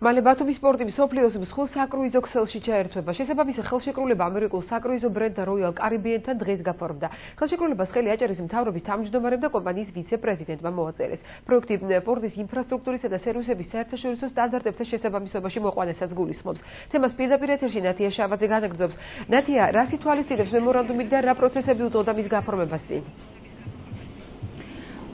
მალე ბათუმის სპორტი მსოფლიოს მსხვილ საკრუიზო ქსელში ჩაერთვება. შესაბამისი ხელშეკრულება ამერიკულ საკრუიზო ბრენდ როიალ კარიბიენთან დღეს გაფორმდა. ხელშეკრულებას ხელი აჭარის მთავრობის თავმჯდომარემ და კომპანიის ვიცე-პრეზიდენტმა მოაწერეს. პროექტი პორტის ინფრასტრუქტურისა და სერვისების საერთაშორისო სტანდარტებთან შესაბამისობაში მოყვანასაც გულისხმობს. თემას პირდაპირ ეთერში ნათია შავაძე განაგრძობს. ნათია, რას ითვალისწინებს მემორანდუმი და რა პროცესები უწევდა მის გაფორმებას წინ?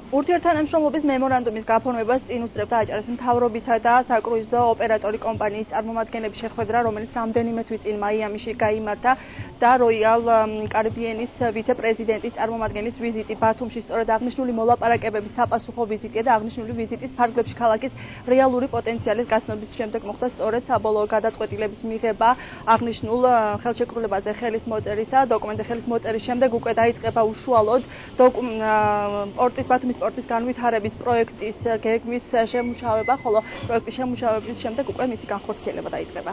ურთიერთთანამშრომლობის მემორანდუმის გაფორმებას წინ უსწრებდა აჭარის მთავრობისა და საკრუიზო ოპერატორი კომპანიის წარმომადგენლების შეხვედრა, რომელიც რამდენიმე თვის წინ მაიამიში გაიმართა და როიალ კარიბიენის ვიცე-პრეზიდენტის წარმომადგენლის ვიზიტი ბათუმში სწორედ აღნიშნული მოლაპარაკებების საპასუხო ვიზიტია და აღნიშნული ვიზიტის ფარგლებში ქალაქის რეალური პოტენციალის გაცნობის შემდეგ მოხდა სწორედ საბოლოო გადაწყვეტილების მიღება აღნიშნულ ხელშეკრულებაზე ხელის მოწერისა, დოკუმენტზე ხელის მოწერის შემდეგ უკვე დაიწყება უშუალოდ ბათუმის სპორტის განვითარების პროექტის გეგმის შემუშავება, ხოლო პროექტის შემუშავების შემდეგ უკვე მისი განხორციელება დაიწყება.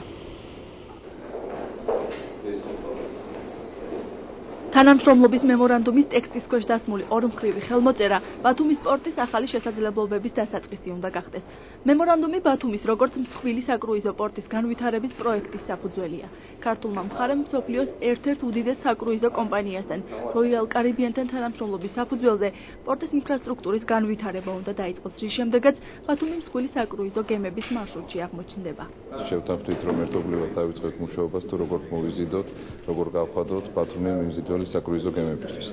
თანამშრომლობის მემორანდუმის ტექსტის ქვეშ დასმული ორმხრივი ხელმოწერა ბათუმის სპორტის ახალი შესაძლებლობების დასაწყისი უნდა გახდეს. მემორანდუმი ბათუმის როგორც მსხვილი საკრუიზო პორტის განვითარების პროექტის საფუძველია. ქართულმა მხარემ მსოფლიოს ერთ-ერთ უდიდეს საკრუიზო კომპანიასთან, როიალ კარიბიენთან თანამშრომლობის საფუძველზე პორტის ინფრასტრუქტურის განვითარება უნდა დაიწყოს, რის შემდეგაც ბათუმი მსხვილი საკრუიზო გემების მარშრუტში აღმოჩნდება. შევთანხმდით, რომ ერთობლივად დავიწყოთ მუშაობას, თუ როგორ მოვიზიდოთ, როგორ გავხადოთ ბათუმი მიმზიდველი საკრუიზო გემებისთვის.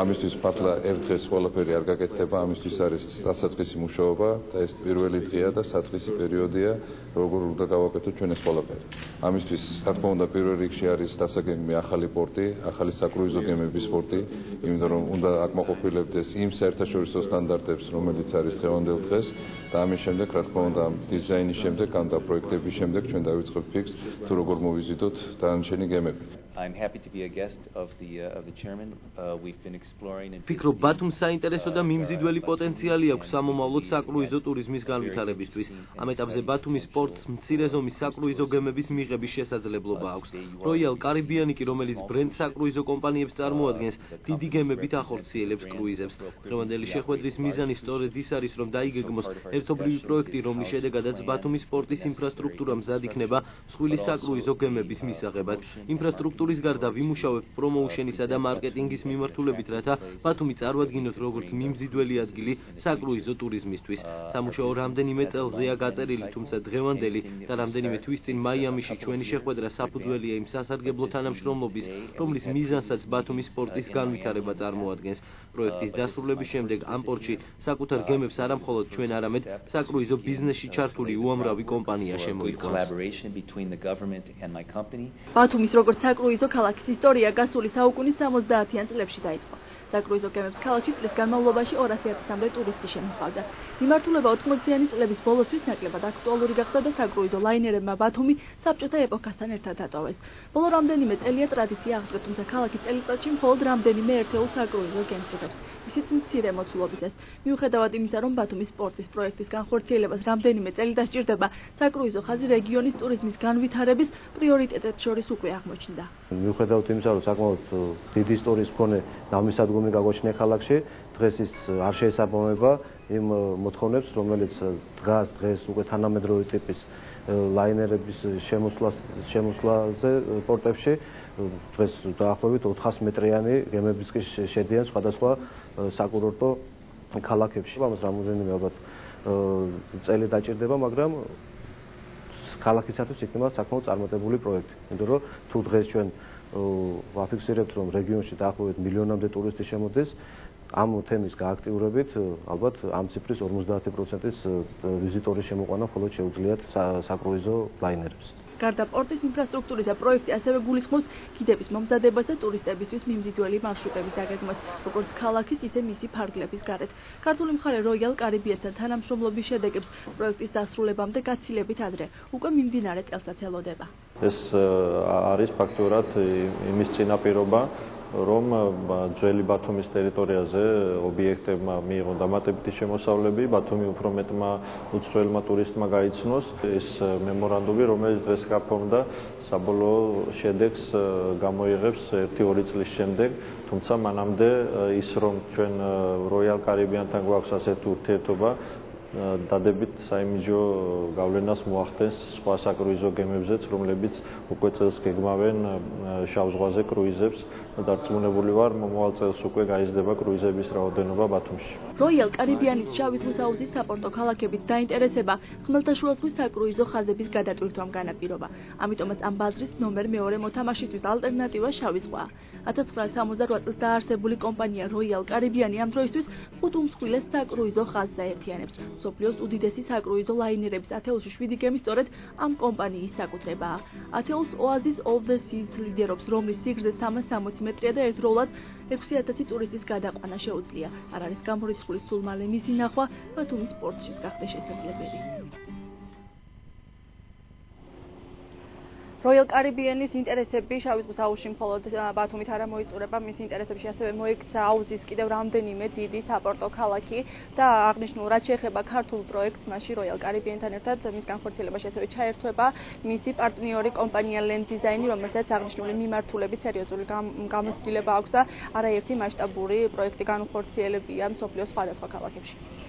ამისთვის მართლა ერთ დღეს ყველაფერი არ გაკეთდება, ამისთვის არის დასაწყისი მუშაობა და ეს პირველი დღეა და საწყისი პერიოდია, როგორ უნდა გავაკეთოთ ჩვენ ეს ყველაფერი. ამისთვის, რა თქმა უნდა, პირველ რიგში არის დასაგემი ახალი პორტი, ახალი საკრუიზო გემების პორტი, იმიტომ რომ უნდა აკმაყოფილებდეს იმ საერთაშორისო სტანდარტებს, რომელიც არის დღევანდელ დღეს და ამის შემდეგ, რა თქმა უნდა, დიზაინის შემდეგ, ან და პროექტების შემდეგ ჩვენ დავიწყებთ ფიქრს, თუ როგორ მოვიზიდოთ დანარჩენი გემები. I'm happy to be a guest of the chairman. We've been exploring and ფიქრობ ბათუმს საინტერესო და მიმზიდველი პოტენციალი აქვს სამომავლოდ საკრუიზო ტურიზმის განვითარებისთვის. ამ ეტაპზე ბათუმის პორტს მცირე ზომის საკრუიზო გემების მიღების შესაძლებლობა აქვს. როიალ კარიბიანი კი, რომელიც ბრენდ საკრუიზო კომპანიებს წარმოადგენს, დიდი გემებით ახორციელებს კრუიზებს. დღევანდელი შეხვედრის მიზანი სწორედ ის არის, რომ დაიგეგმოს ერთობლივი პროექტი, რომლის შედეგადაც ბათუმის პორტის ინფრასტრუქტურა მზად იქნება მსხვილი საკრუიზო გემების მისაღებად. ინფრასტრუქტურის გარდა ვიმუშავებთ პრომოუშენისა და მარკეტინგის მიმართულებით, რათა ბათუმი წარმოადგინოს როგორც მიმზიდველი ადგილი საკრუიზო ტურიზმისთვის. სამუშაო რამდენიმე წელზეა გაწერილი, თუმცა დღევანდელი და რამდენიმე თვის წინ მაიამიში ჩვენი შეხვედრა საფუძველია იმ სასარგებლო თანამშრომლობის, რომლის მიზანსაც ბათუმის სპორტის განვითარება წარმოადგენს. პროექტის დასრულების შემდეგ ამ პორტში საკუთარ გემებს არა მხოლოდ ჩვენ, არამედ საკრუიზო ბიზნესში ჩართული უამრავი კომპანია შემოიყვანს. ბათუმის როგორც საკრუიზო ქალაქის ისტორია გასული საუკუნის 70-იან წლებში დაიწყო. საკრუიზო გემებს ქალაქში წლის განმავლობაში 200,000-მდე ტურისტი შემოჰყავდა. მიმართულება 80-იანი წლების ბოლოსთვის ნაკლებად აქტუალური გახდა და საკრუიზო ლაინერებმა ბათუმი საბჭოთა ეპოქასთან ერთად დატოვეს. ბოლო რამდენიმე წელია ტრადიცია აღდგა, თუმცა ქალაქი წელიწადში მხოლოდ რამდენიმე ერთეულ საკრუიზო გემს იღებს, ისიც მცირე მოცულობისას. მიუხედავად იმისა, რომ ბათუმის სპორტის პროექტის განხორციელებას რამდენიმე წელი დასჭირდება, საკრუიზო ხაზი რეგიონის ტურიზმის განვითარების პრიორიტეტებს შორის უკვე აღმოჩნდა. მიუხედავად იმისა, რომ საკმაოდ დიდი ისტორიის მქონე ნავმისადგომი გაგვაჩნია ქალაქში, დღეს ის არ შეესაბამება იმ მოთხოვნებს, რომელიც დღეს უკვე თანამედროვე ტიპის ლაინერების შემოსვლაზე პორტებში. დღეს დაახლოებით 400 მეტრიანი გემებიც კი შედიან სხვადასხვა საკურორტო ქალაქებში. ამას რამოდენიმე ალბათ წელი დაჭირდება, მაგრამ ქალაქისათვის იქნება საკმაოდ წარმატებული პროექტი. იმიტომ რომ თუ დღეს ჩვენ ვაფიქსირებთ, რომ რეგიონში დაახლოებით მილიონამდე ტურისტი შემოდის, ამ თემის გააქტიურებით ალბათ ამ ციფრის 50%-ის ვიზიტორის შემოყვანა მხოლოდ შეუძლიათ საკრუიზო ლაინერებს. გარდა პორტის ინფრასტრუქტურისა, პროექტი ასევე გულისხმობს კიდების მომზადებას და ტურისტებისთვის მიმზიდველი მარშრუტების აგეგმვას, როგორც ქალაქის, ისე მისი ფარგლების გარეთ. ქართული მხარე როიალ კარიბიენთან თანამშრომლობის შედეგებს პროექტის დასრულებამდე გაცილებით ადრე, უკვე მიმდინარე წელსაც ელოდება. ეს არის ფაქტურად იმის წინაპირობა, რომ ძველი ბათუმის ტერიტორიაზე ობიექტებმა მიიღონ დამატებითი შემოსავლები, ბათუმი უფრო მეტმა უცხოელმა ტურისტმა გაიცნოს. ეს მემორანდუმი, რომელიც დღეს გაფორმდა, საბოლოო შედეგს გამოიღებს 1-2 წლის შემდეგ, თუმცა მანამდე ის, რომ ჩვენ როიალ კარიბიანთან გვაქვს ასეთი ურთიერთობა, დადებით საიმიჯო გავლენას მოახდენს სხვა საკრუიზო გემებზეც, რომლებიც უკვე წელს გეგმავენ შავ ზღვაზე კრუიზებს. დარწმუნებული ვარ, მომავალ წელს უკვე გაიზრდება კრუიზების რაოდენობა ბათუმში. როიალ კარიბიანის შავი ზღვის აუზის საპორტო ქალაქებით დაინტერესება ხმელთაშუა ზღვის საკრუიზო ხაზების გადატვირთვამ განაპირობა. ამიტომაც ამ ბაზრის ნომერ მეორე მოთამაშისთვის ალტერნატივა შავი ზღვა. 1968 წელს დაარსებული კომპანია როიალ კარიბიანი ამ დროისთვის 5 უმსხვილეს საკრუიზო ხაზს აერთიანებს. მსოფლიოს უდიდესი საკრუიზო ლაინერების ათეულში 7 გემი სწორედ ამ კომპანიის საკუთრებაა. ათეულს Oasis of the Seas ლიდერობს, რომლის სიგრძე 360 მეტრია და ერთდროულად 6000 ტურისტის გადაყვანა შეუძლია. არ არის გამორიცხული სულ მალე მისი ნახვა ბათუმის პორტშიც გახდა შესაძლებელი. როიალ კარიბიანის ინტერესები შავი ზღვის აუზში მხოლოდ ბათუმით არ მოიწურება, მის ინტერესებში ასევე მოექცა აუზის კიდევ რამდენიმე დიდი საპორტო ქალაქი და აღნიშნულ რაც შეეხება ქართულ პროექტს, მასში როიალ კარიბიანთან ერთად მის განხორციელებაში ასევე ჩაერთვება მისი პარტნიორი კომპანია Land Design, რომელსაც აღნიშნული მიმართულებით სერიოზული გამოცდილება აქვს და არაერთი მასშტაბური პროექტი განხორციელებია მსოფლიოს სხვადასხვა ქალაქებში.